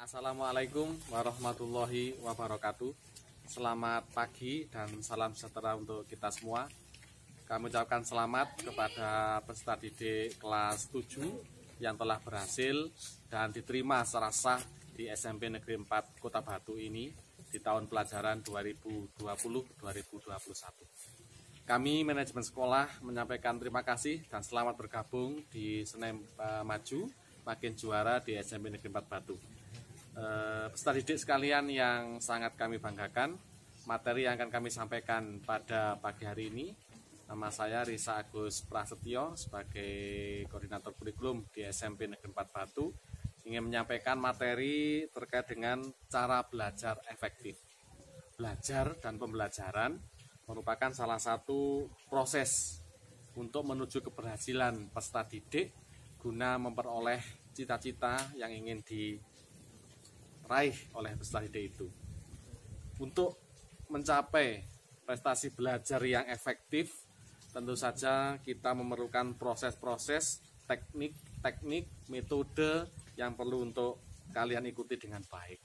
Assalamualaikum warahmatullahi wabarakatuh. Selamat pagi dan salam sejahtera untuk kita semua. Kami ucapkan selamat kepada peserta didik kelas 7 yang telah berhasil dan diterima secara sah di SMP Negeri 4 Kota Batu ini di tahun pelajaran 2020-2021. Kami manajemen sekolah menyampaikan terima kasih dan selamat bergabung di Senem Maju Makin Juara di SMP Negeri 4 Batu. Peserta didik sekalian yang sangat kami banggakan, materi yang akan kami sampaikan pada pagi hari ini, nama saya Risa Agus Prasetyo sebagai koordinator kurikulum di SMP Negeri 4 Batu, ingin menyampaikan materi terkait dengan cara belajar efektif. Belajar dan pembelajaran merupakan salah satu proses untuk menuju keberhasilan peserta didik guna memperoleh cita-cita yang ingin diraih oleh peserta didik itu. Untuk mencapai prestasi belajar yang efektif, tentu saja kita memerlukan proses-proses, teknik, metode yang perlu untuk kalian ikuti dengan baik.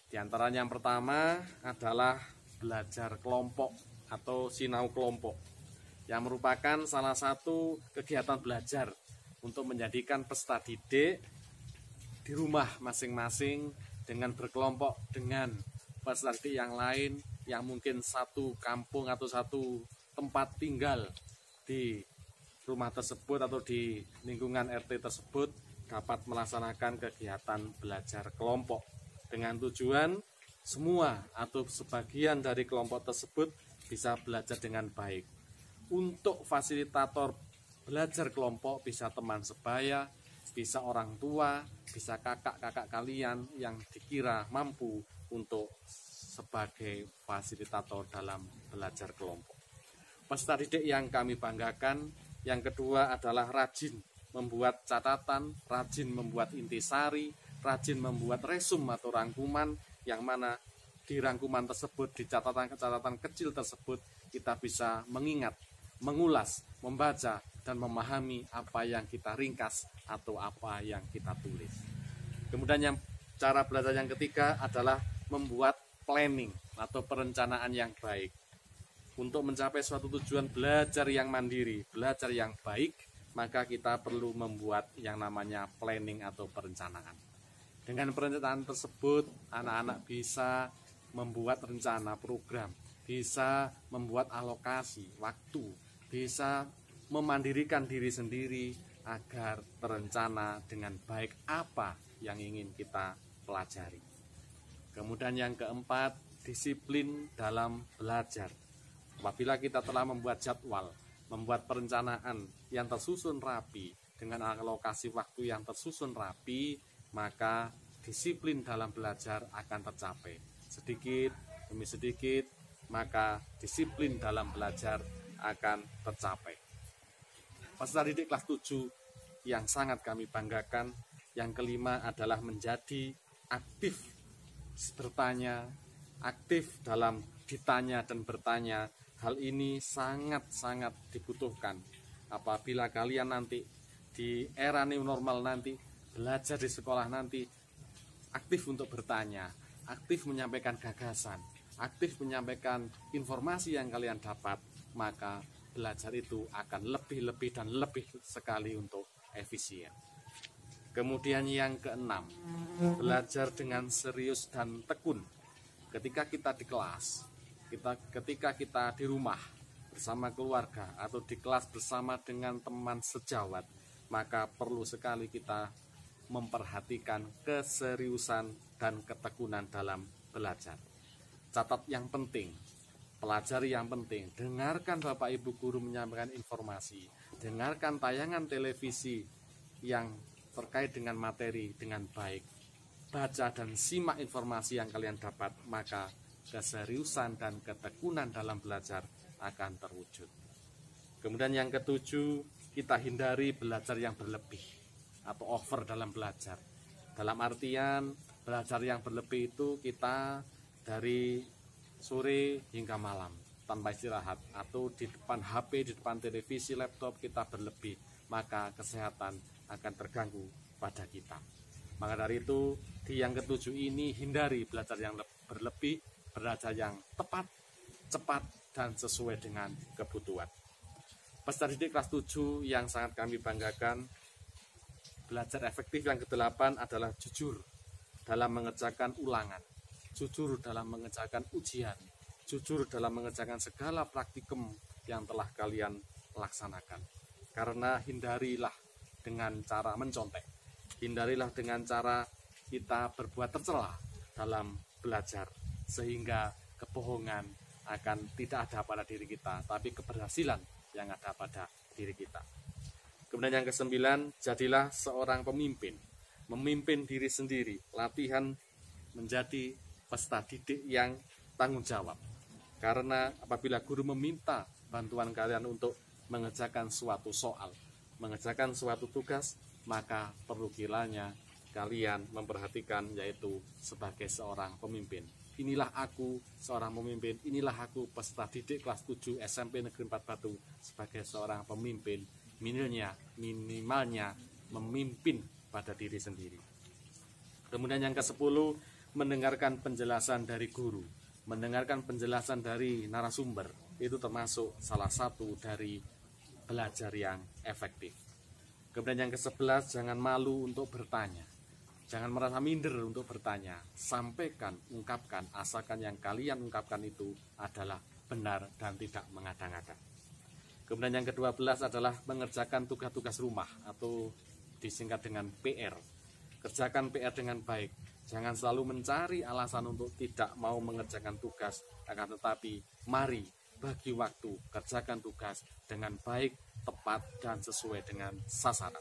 Di antaranya yang pertama adalah belajar kelompok atau sinau kelompok, yang merupakan salah satu kegiatan belajar untuk menjadikan peserta didik di rumah masing-masing dengan berkelompok dengan peserta didik yang lain yang mungkin satu kampung atau satu tempat tinggal di rumah tersebut atau di lingkungan RT tersebut dapat melaksanakan kegiatan belajar kelompok dengan tujuan semua atau sebagian dari kelompok tersebut bisa belajar dengan baik. Untuk fasilitator belajar kelompok bisa teman sebaya, bisa orang tua, bisa kakak-kakak kalian yang dikira mampu untuk sebagai fasilitator dalam belajar kelompok. Peserta didik yang kami banggakan, yang kedua adalah rajin membuat catatan, rajin membuat intisari, rajin membuat resum atau rangkuman, yang mana di rangkuman tersebut, di catatan-catatan kecil tersebut, kita bisa mengingat, mengulas, membaca, dan memahami apa yang kita ringkas atau apa yang kita tulis. Kemudian yang cara belajar yang ketiga adalah membuat planning atau perencanaan yang baik. Untuk mencapai suatu tujuan belajar yang mandiri, belajar yang baik, maka kita perlu membuat yang namanya planning atau perencanaan. Dengan perencanaan tersebut, anak-anak bisa membuat rencana program, bisa membuat alokasi waktu, bisa memandirikan diri sendiri agar terencana dengan baik apa yang ingin kita pelajari. Kemudian yang keempat, disiplin dalam belajar. Apabila kita telah membuat jadwal, membuat perencanaan yang tersusun rapi, dengan alokasi waktu yang tersusun rapi, maka disiplin dalam belajar akan tercapai. Sedikit demi sedikit, maka disiplin dalam belajar akan tercapai. Peserta didik kelas 7 yang sangat kami banggakan, yang kelima adalah menjadi aktif bertanya, aktif dalam ditanya dan bertanya. Hal ini sangat-sangat dibutuhkan apabila kalian nanti di era new normal nanti, belajar di sekolah nanti, aktif untuk bertanya, aktif menyampaikan gagasan, aktif menyampaikan informasi yang kalian dapat, maka belajar itu akan lebih dan lebih sekali untuk efisien. Kemudian yang keenam, belajar dengan serius dan tekun. Ketika kita di kelas, ketika kita di rumah bersama keluarga atau di kelas bersama dengan teman sejawat, maka perlu sekali kita memperhatikan keseriusan dan ketekunan dalam belajar. Catat yang penting, pelajari yang penting, dengarkan Bapak Ibu Guru menyampaikan informasi, dengarkan tayangan televisi yang terkait dengan materi dengan baik, baca dan simak informasi yang kalian dapat, maka keseriusan dan ketekunan dalam belajar akan terwujud. Kemudian yang ketujuh, kita hindari belajar yang berlebih atau over dalam belajar. Dalam artian belajar yang berlebih itu kita dari sore hingga malam tanpa istirahat, atau di depan HP, di depan televisi, laptop kita berlebih, maka kesehatan akan terganggu pada kita. Maka dari itu, di yang ketujuh ini hindari belajar yang berlebih, belajar yang tepat, cepat, dan sesuai dengan kebutuhan. Peserta didik kelas 7 yang sangat kami banggakan, belajar efektif yang ke-8 adalah jujur dalam mengerjakan ulangan, jujur dalam mengerjakan ujian, jujur dalam mengerjakan segala praktikum yang telah kalian laksanakan. Karena hindarilah dengan cara mencontek, hindarilah dengan cara kita berbuat tercela dalam belajar, sehingga kebohongan akan tidak ada pada diri kita, tapi keberhasilan yang ada pada diri kita. Kemudian yang ke-9, jadilah seorang pemimpin, memimpin diri sendiri, latihan menjadi peserta didik yang tanggung jawab. Karena apabila guru meminta bantuan kalian untuk mengerjakan suatu soal, mengerjakan suatu tugas, maka perlu kiranya kalian memperhatikan, yaitu sebagai seorang pemimpin. Inilah aku seorang pemimpin, inilah aku peserta didik kelas 7 SMP Negeri 4 Batu sebagai seorang pemimpin, minimalnya memimpin pada diri sendiri. Kemudian yang ke-10, mendengarkan penjelasan dari guru, mendengarkan penjelasan dari narasumber, itu termasuk salah satu dari belajar yang efektif. Kemudian yang ke-11, jangan malu untuk bertanya. Jangan merasa minder untuk bertanya. Sampaikan, ungkapkan, asalkan yang kalian ungkapkan itu adalah benar dan tidak mengada-ngada. Kemudian yang ke-12 adalah mengerjakan tugas-tugas rumah atau disingkat dengan PR. Kerjakan PR dengan baik. Jangan selalu mencari alasan untuk tidak mau mengerjakan tugas, akan tetapi mari bagi waktu, kerjakan tugas dengan baik, tepat, dan sesuai dengan sasaran.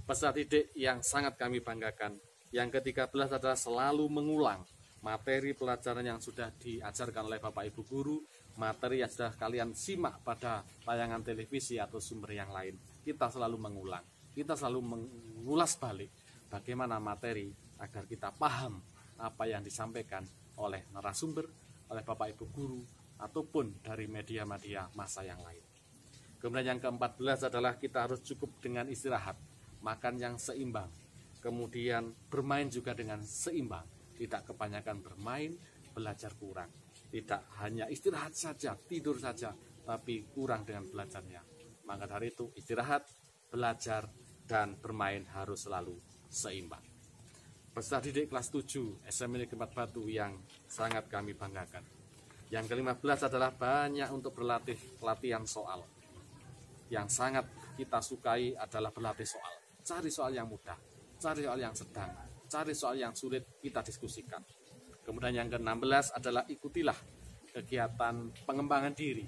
Peserta didik yang sangat kami banggakan, yang ke-13 adalah selalu mengulang materi pelajaran yang sudah diajarkan oleh Bapak Ibu Guru, materi yang sudah kalian simak pada tayangan televisi atau sumber yang lain. Kita selalu mengulang, kita selalu mengulas balik bagaimana materi agar kita paham apa yang disampaikan oleh narasumber, oleh Bapak Ibu Guru, ataupun dari media-media massa yang lain. Kemudian yang ke-14 adalah kita harus cukup dengan istirahat, makan yang seimbang, kemudian bermain juga dengan seimbang, tidak kebanyakan bermain, belajar kurang. Tidak hanya istirahat saja, tidur saja, tapi kurang dengan belajarnya. Maka dari itu istirahat, belajar, dan bermain harus selalu seimbang. Peserta didik kelas 7 SMP Negeri 4 Batu yang sangat kami banggakan. Yang ke-15 adalah banyak untuk berlatih latihan soal. Yang sangat kita sukai adalah berlatih soal. Cari soal yang mudah, cari soal yang sedang, cari soal yang sulit, kita diskusikan. Kemudian yang ke-16 adalah ikutilah kegiatan pengembangan diri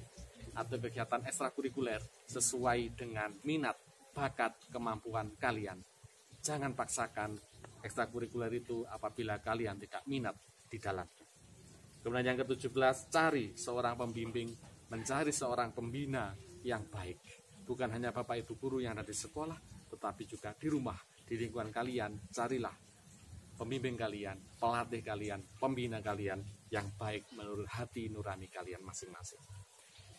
atau kegiatan ekstrakurikuler sesuai dengan minat, bakat, kemampuan kalian. Jangan paksakan ekstrakurikuler itu apabila kalian tidak minat di dalamnya. Kemudian yang ke-17, cari seorang pembimbing, mencari seorang pembina yang baik. Bukan hanya Bapak Ibu Guru yang ada di sekolah, tetapi juga di rumah, di lingkungan kalian, carilah pembimbing kalian, pelatih kalian, pembina kalian yang baik menurut hati nurani kalian masing-masing.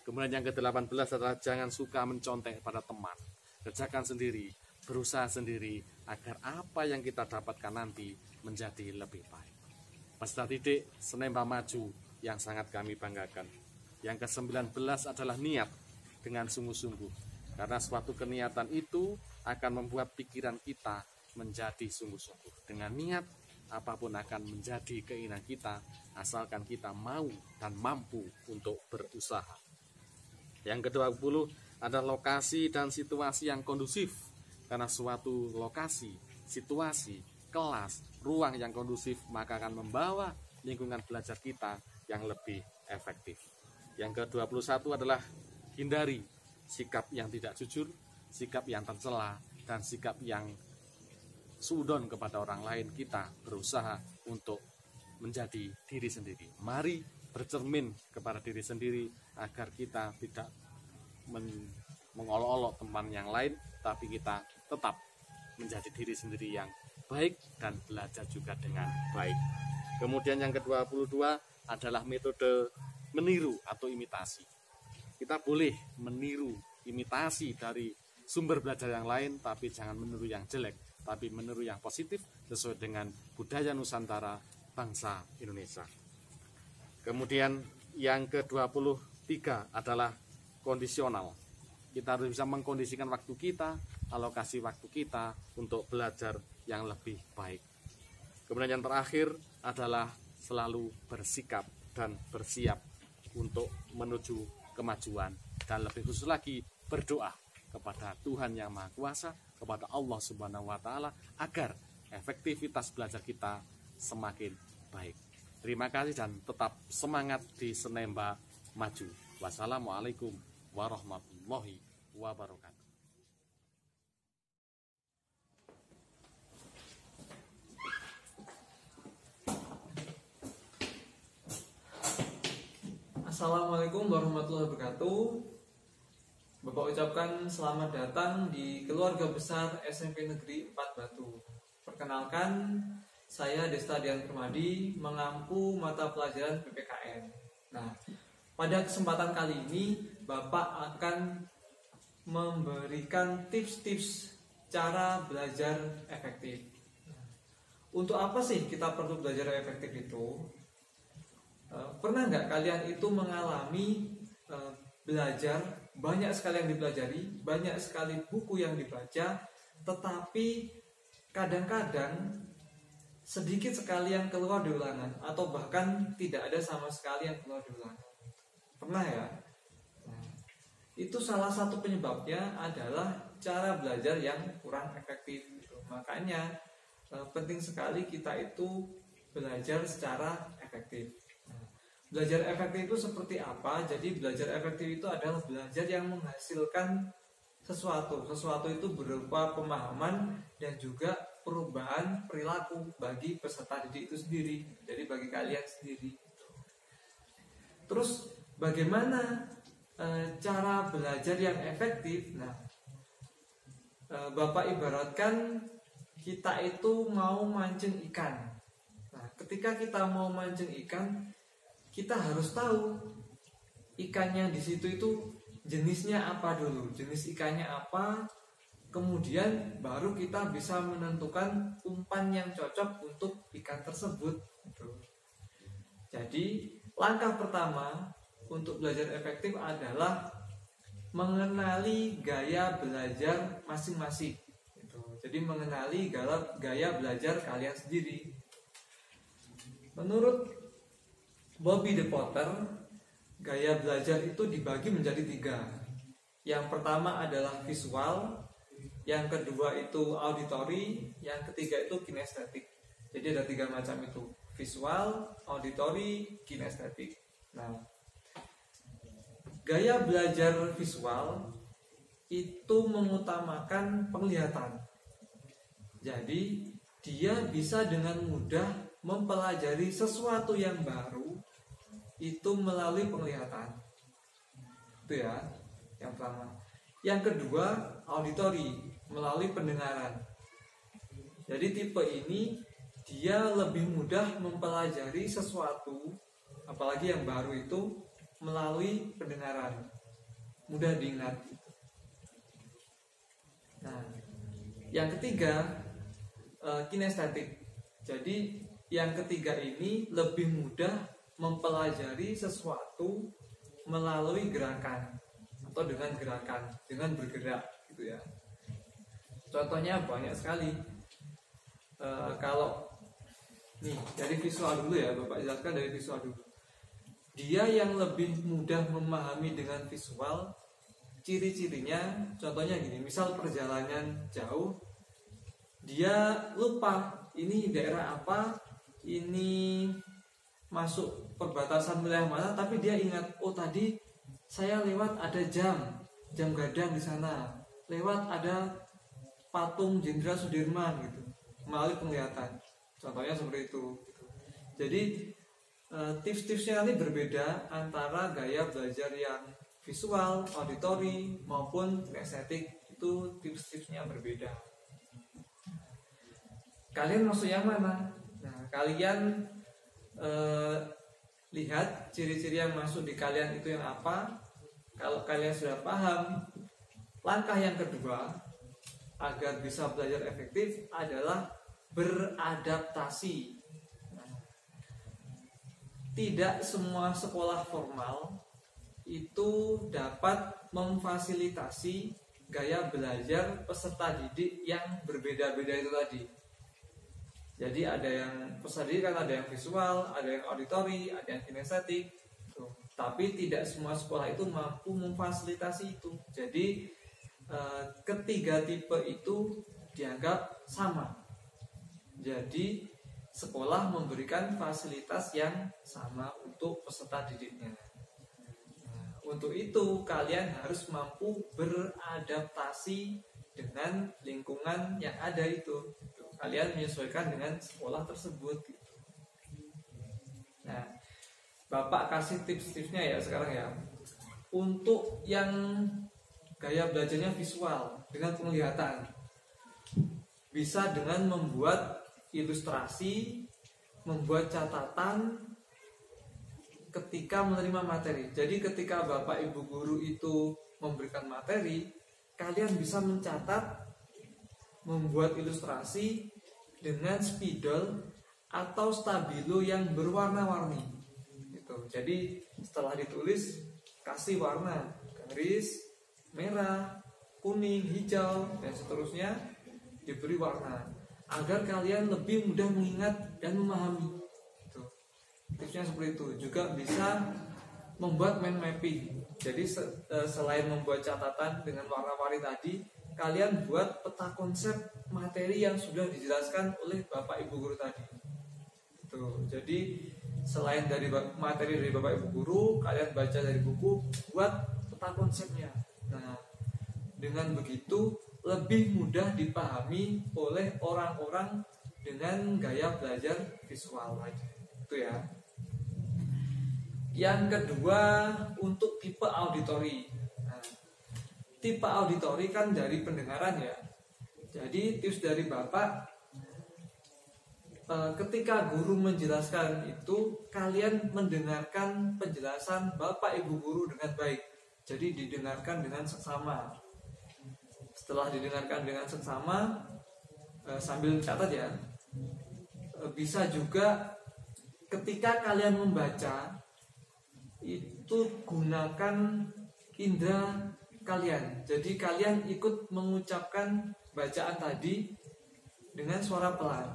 Kemudian yang ke-18 adalah jangan suka mencontek pada teman. Kerjakan sendiri, berusaha sendiri agar apa yang kita dapatkan nanti menjadi lebih baik. Peserta didik Senemba Maju yang sangat kami banggakan. Yang ke-19 adalah niat dengan sungguh-sungguh. Karena suatu keniatan itu akan membuat pikiran kita menjadi sungguh-sungguh. Dengan niat, apapun akan menjadi keinginan kita, asalkan kita mau dan mampu untuk berusaha. Yang ke-20 adalah lokasi dan situasi yang kondusif. Karena suatu lokasi, situasi, kelas, ruang yang kondusif, maka akan membawa lingkungan belajar kita yang lebih efektif. Yang ke-21 adalah hindari sikap yang tidak jujur, sikap yang tercela, dan sikap yang suudon kepada orang lain. Kita berusaha untuk menjadi diri sendiri. Mari bercermin kepada diri sendiri agar kita tidak mengolok-olok teman yang lain, tapi kita tetap menjadi diri sendiri yang baik dan belajar juga dengan baik. Kemudian yang ke-22 adalah metode meniru atau imitasi. Kita boleh meniru, imitasi dari sumber belajar yang lain, tapi jangan meniru yang jelek, tapi meniru yang positif sesuai dengan budaya Nusantara bangsa Indonesia. Kemudian yang ke-23 adalah kondisional. Kita harus bisa mengkondisikan waktu kita, alokasi waktu kita untuk belajar yang lebih baik. Kemudian yang terakhir adalah selalu bersikap dan bersiap untuk menuju kemajuan, dan lebih khusus lagi berdoa kepada Tuhan Yang Maha Kuasa, kepada Allah Subhanahu wa Ta'ala, agar efektivitas belajar kita semakin baik. Terima kasih dan tetap semangat di Senemba Maju. Wassalamualaikum warahmatullahi wabarakatuh. Assalamualaikum warahmatullahi wabarakatuh. Bapak ucapkan selamat datang di keluarga besar SMP Negeri 4 Batu. Perkenalkan, saya Desta Dian Permadi, mengampu mata pelajaran PPKN. Nah, pada kesempatan kali ini Bapak akan memberikan tips-tips cara belajar efektif. Untuk apa sih kita perlu belajar efektif itu? Pernah nggak kalian itu mengalami belajar, banyak sekali yang dipelajari, banyak sekali buku yang dibaca, tetapi kadang-kadang sedikit sekali yang keluar di ulangan, atau bahkan tidak ada sama sekali yang keluar di ulangan. Pernah ya? Nah, itu salah satu penyebabnya adalah cara belajar yang kurang efektif. Makanya penting sekali kita itu belajar secara efektif. Belajar efektif itu seperti apa? Jadi belajar efektif itu adalah belajar yang menghasilkan sesuatu. Sesuatu itu berupa pemahaman dan juga perubahan perilaku bagi peserta didik itu sendiri. Jadi bagi kalian sendiri. Terus bagaimana cara belajar yang efektif? Nah, Bapak ibaratkan kita itu mau mancing ikan. Nah, ketika kita mau mancing ikan, kita harus tahu ikannya di situ itu jenisnya apa dulu, jenis ikannya apa, kemudian baru kita bisa menentukan umpan yang cocok untuk ikan tersebut. Jadi langkah pertama untuk belajar efektif adalah mengenali gaya belajar masing-masing. Jadi mengenali gaya belajar kalian sendiri. Menurut Bobby De Potter, gaya belajar itu dibagi menjadi 3. Yang pertama adalah visual, yang kedua itu auditory, yang ketiga itu kinestetik. Jadi ada 3 macam itu: visual, auditory, kinestetik. Nah, gaya belajar visual itu mengutamakan penglihatan. Jadi dia bisa dengan mudah mempelajari sesuatu yang baru itu melalui penglihatan. Itu ya, yang pertama. Yang kedua, auditory, melalui pendengaran. Jadi tipe ini dia lebih mudah mempelajari sesuatu, apalagi yang baru itu, melalui pendengaran. Mudah diingat. Nah, yang ketiga, kinestetik. Jadi yang ketiga ini lebih mudah mempelajari sesuatu melalui gerakan atau dengan gerakan, dengan bergerak gitu ya. Contohnya banyak sekali. Kalau nih dari visual dulu ya, Bapak jelaskan dari visual dulu. Dia yang lebih mudah memahami dengan visual, ciri-cirinya contohnya gini, misal perjalanan jauh, dia lupa ini daerah apa, ini masuk perbatasan wilayah mana, tapi dia ingat, oh tadi saya lewat ada jam gadang di sana, lewat ada patung Jenderal Sudirman gitu, melalui penglihatan. Contohnya seperti itu. Jadi tips-tipsnya nanti berbeda antara gaya belajar yang visual, auditory maupun kinestetik, itu tips-tipsnya berbeda. Kalian maksud yang mana? Nah, kalian lihat ciri-ciri yang masuk di kalian itu yang apa. Kalau kalian sudah paham, langkah yang kedua agar bisa belajar efektif adalah beradaptasi. Tidak semua sekolah formal itu dapat memfasilitasi gaya belajar peserta didik yang berbeda-beda itu tadi. Jadi ada yang peserta didik kan ada yang visual, ada yang auditori, ada yang kinestetik. Tapi tidak semua sekolah itu mampu memfasilitasi itu. Jadi ketiga tipe itu dianggap sama. Jadi sekolah memberikan fasilitas yang sama untuk peserta didiknya. Untuk itu kalian harus mampu beradaptasi dengan lingkungan yang ada itu. Kalian menyesuaikan dengan sekolah tersebut. Nah, Bapak kasih tips-tipsnya ya sekarang ya. Untuk yang gaya belajarnya visual dengan penglihatan, bisa dengan membuat ilustrasi, membuat catatan ketika menerima materi. Jadi ketika Bapak Ibu guru itu memberikan materi, kalian bisa mencatat, membuat ilustrasi dengan spidol atau stabilo yang berwarna-warni. Gitu. Jadi setelah ditulis, kasih warna, garis, merah, kuning, hijau, dan seterusnya, diberi warna agar kalian lebih mudah mengingat dan memahami. Gitu. Tipsnya seperti itu. Juga bisa membuat mind mapping. Jadi selain membuat catatan dengan warna-warni tadi, kalian buat peta konsep materi yang sudah dijelaskan oleh Bapak Ibu guru tadi. Tuh, jadi selain dari materi dari Bapak Ibu guru, kalian baca dari buku, buat peta konsepnya. Nah, dengan begitu lebih mudah dipahami oleh orang-orang dengan gaya belajar visual aja. Itu ya. Yang kedua, untuk tipe auditori. Nah, tipe auditori kan dari pendengaran ya. Jadi tips dari Bapak, ketika guru menjelaskan itu, kalian mendengarkan penjelasan Bapak Ibu guru dengan baik. Jadi didengarkan dengan seksama. Setelah didengarkan dengan seksama, sambil catat ya, bisa juga ketika kalian membaca itu gunakan indera kalian. Jadi kalian ikut mengucapkan bacaan tadi dengan suara pelan.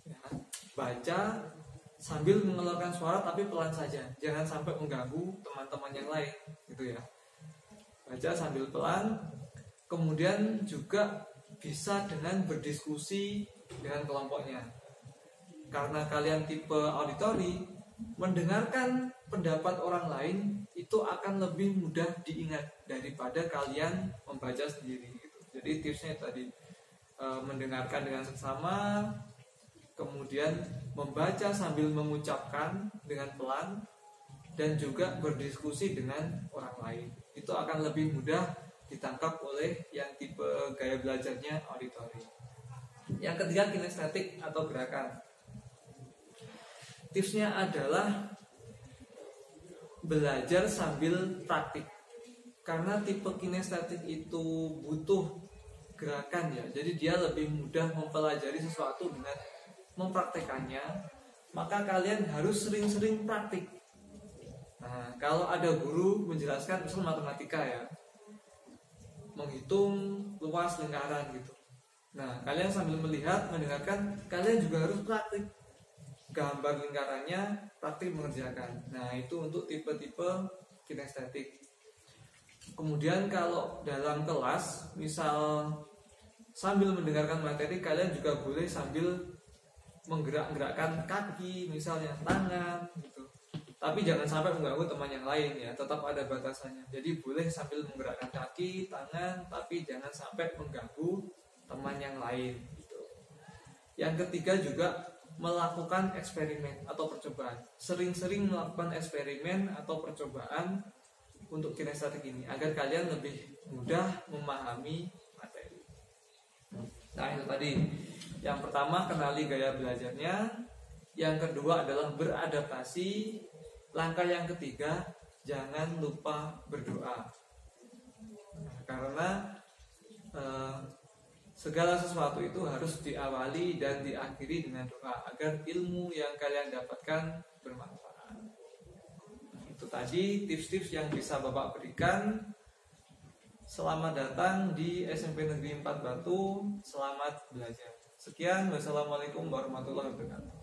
Ya, baca sambil mengeluarkan suara tapi pelan saja. Jangan sampai mengganggu teman-teman yang lain, gitu ya. Baca sambil pelan. Kemudian juga bisa dengan berdiskusi dengan kelompoknya. Karena kalian tipe auditori, mendengarkan pendapat orang lain itu akan lebih mudah diingat daripada kalian membaca sendiri gitu. Jadi tipsnya tadi, mendengarkan dengan seksama, kemudian membaca sambil mengucapkan dengan pelan, dan juga berdiskusi dengan orang lain. Itu akan lebih mudah ditangkap oleh yang tipe gaya belajarnya auditori. Yang ketiga, kinestetik atau gerakan. Tipsnya adalah belajar sambil praktik. Karena tipe kinestetik itu butuh gerakan ya. Jadi dia lebih mudah mempelajari sesuatu dengan mempraktekannya. Maka kalian harus sering-sering praktik. Nah, kalau ada guru menjelaskan misal matematika ya, menghitung luas lingkaran gitu. Nah, kalian sambil melihat, mendengarkan, kalian juga harus praktik. Gambar lingkarannya, praktik mengerjakan. Nah, itu untuk tipe-tipe kinestetik. Kemudian kalau dalam kelas, misal sambil mendengarkan materi, kalian juga boleh sambil menggerak-gerakkan kaki, misalnya tangan gitu. Tapi jangan sampai mengganggu teman yang lain ya, tetap ada batasannya. Jadi boleh sambil menggerakkan kaki, tangan, tapi jangan sampai mengganggu teman yang lain gitu. Yang ketiga juga melakukan eksperimen atau percobaan. Sering-sering melakukan eksperimen atau percobaan untuk kinestetik ini agar kalian lebih mudah memahami materi. Nah, itu tadi. Yang pertama, kenali gaya belajarnya. Yang kedua adalah beradaptasi. Langkah yang ketiga, jangan lupa berdoa. Karena segala sesuatu itu harus diawali dan diakhiri dengan doa agar ilmu yang kalian dapatkan bermanfaat. Itu tadi tips-tips yang bisa Bapak berikan. Selamat datang di SMP Negeri 4 Batu. Selamat belajar. Sekian, wassalamualaikum warahmatullahi wabarakatuh.